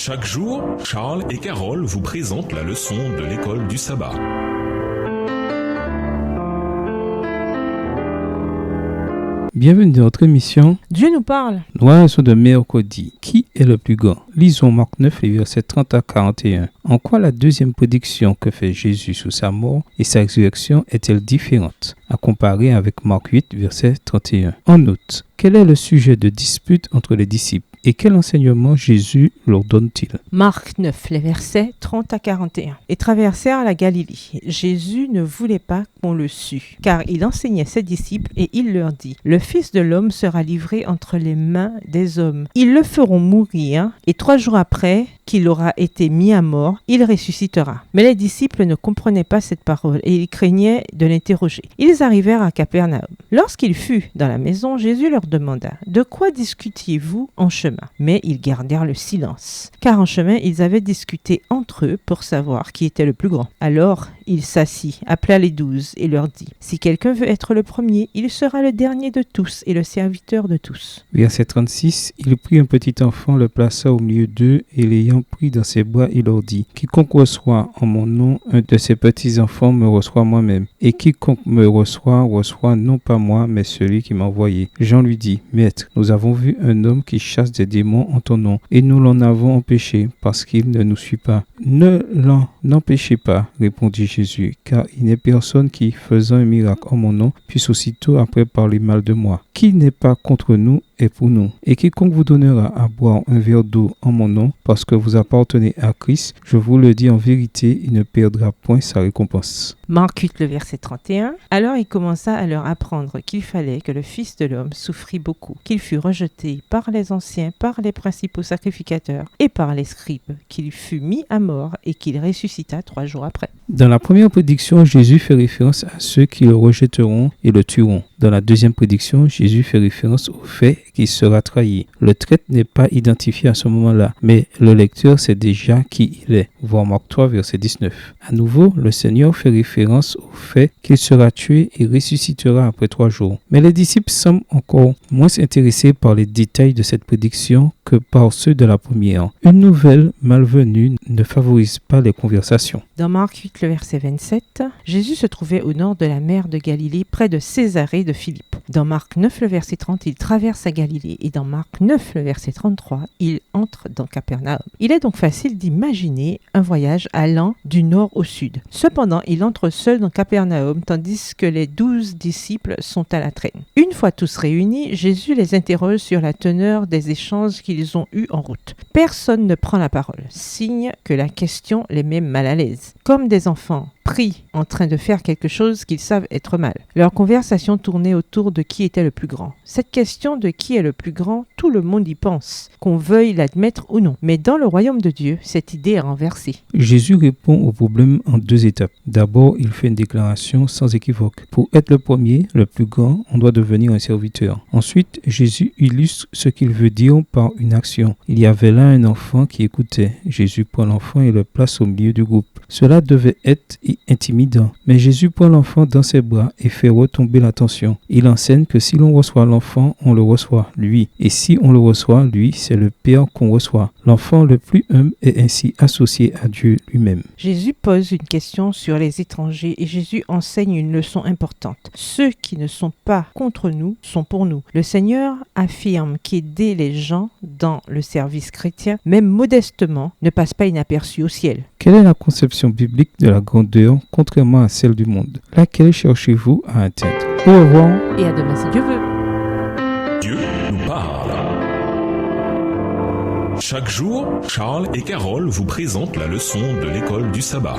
Chaque jour, Charles et Carole vous présentent la leçon de l'école du sabbat. Bienvenue dans notre émission Dieu nous parle. L'oiseau de mercredi. Qui est le plus grand? Lisons Marc 9, les versets 30 à 41. En quoi la deuxième prédiction que fait Jésus sous sa mort et sa résurrection est-elle différente à comparer avec Marc 8, verset 31? En outre, quel est le sujet de dispute entre les disciples et quel enseignement Jésus leur donne-t-il? Marc 9, les versets 30 à 41. Et traversèrent la Galilée. Jésus ne voulait pas qu'on le sût, car il enseignait ses disciples et il leur dit: Le Fils de l'homme sera livré entre les mains des hommes. Ils le feront mourir, et 3 jours après qu'il aura été mis à mort, il ressuscitera. Mais les disciples ne comprenaient pas cette parole et ils craignaient de l'interroger. Ils arrivèrent à Capernaum. Lorsqu'il fut dans la maison, Jésus leur demanda: De quoi discutiez-vous en chemin? Mais ils gardèrent le silence, car en chemin ils avaient discuté entre eux pour savoir qui était le plus grand. Alors il s'assit, appela les 12 et leur dit: Si quelqu'un veut être le premier, il sera le dernier de tous et le serviteur de tous. Verset 36. Il prit un petit enfant, le plaça au milieu d'eux et l'ayant pris dans ses bras, il leur dit: Quiconque reçoit en mon nom un de ces petits enfants me reçoit moi-même, et quiconque me reçoit non pas moi, mais celui qui m'a envoyé. Jean lui dit: Maître, nous avons vu un homme qui chasse des démons en ton nom, et nous l'en avons empêché, parce qu'il ne nous suit pas. Ne l'en empêchez pas, répondit Jésus, car il n'est personne qui, faisant un miracle en mon nom, puisse aussitôt après parler mal de moi. Qui n'est pas contre nous est pour nous. Et quiconque vous donnera à boire un verre d'eau en mon nom, parce que vous appartenez à Christ, je vous le dis en vérité, il ne perdra point sa récompense. Marc 8, le verset 31. Alors il commença à leur apprendre qu'il fallait que le Fils de l'homme souffrit beaucoup, qu'il fut rejeté par les anciens, par les principaux sacrificateurs et par les scribes, qu'il fut mis à mort et qu'il ressuscita 3 jours après. Dans la première prédiction, Jésus fait référence à ceux qui le rejetteront et le tueront. Dans la deuxième prédiction, Jésus fait référence au fait qu'il sera trahi. Le traître n'est pas identifié à ce moment-là, mais le lecteur sait déjà qui il est. Voir Marc 3, verset 19. À nouveau, le Seigneur fait référence au fait qu'il sera tué et ressuscitera après 3 jours. Mais les disciples semblent encore moins intéressés par les détails de cette prédiction que par ceux de la première. Une nouvelle malvenue ne favorise pas les conversations. Dans Marc 8, le verset 27, Jésus se trouvait au nord de la mer de Galilée, près de Césarée de Philippe. Dans Marc 9, le verset 30, il traverse la Galilée. Et dans Marc 9, le verset 33, il entre dans Capernaum. Il est donc facile d'imaginer un voyage allant du nord au sud. Cependant, il entre seul dans Capernaum, tandis que les 12 disciples sont à la traîne. Une fois tous réunis, Jésus les interroge sur la teneur des échanges qu'ils ont eus en route. Personne ne prend la parole, signe que la question les met mal à l'aise. Comme des enfants pris en train de faire quelque chose qu'ils savent être mal. Leur conversation tournait autour de qui était le plus grand. Cette question de qui est le plus grand, tout le monde y pense, qu'on veuille l'admettre ou non. Mais dans le royaume de Dieu, cette idée est renversée. Jésus répond au problème en 2 étapes. D'abord, il fait une déclaration sans équivoque. Pour être le premier, le plus grand, on doit devenir un serviteur. Ensuite, Jésus illustre ce qu'il veut dire par une action. Il y avait là un enfant qui écoutait. Jésus prend l'enfant et le place au milieu du groupe. Cela devait être intimidant, mais Jésus prend l'enfant dans ses bras et fait retomber l'attention. Il enseigne que si l'on reçoit l'enfant, on le reçoit, lui. Et si on le reçoit, lui, c'est le Père qu'on reçoit. L'enfant le plus humble est ainsi associé à Dieu lui-même. Jésus pose une question sur les étrangers et Jésus enseigne une leçon importante. Ceux qui ne sont pas contre nous sont pour nous. Le Seigneur affirme qu'aider les gens dans le service chrétien, même modestement, ne passe pas inaperçu au ciel. Quelle est la conception biblique de la grandeur contrairement à celle du monde? Laquelle cherchez-vous à atteindre? Au revoir. Et à demain si Dieu veut. Dieu nous parle. Chaque jour, Charles et Carole vous présentent la leçon de l'école du sabbat.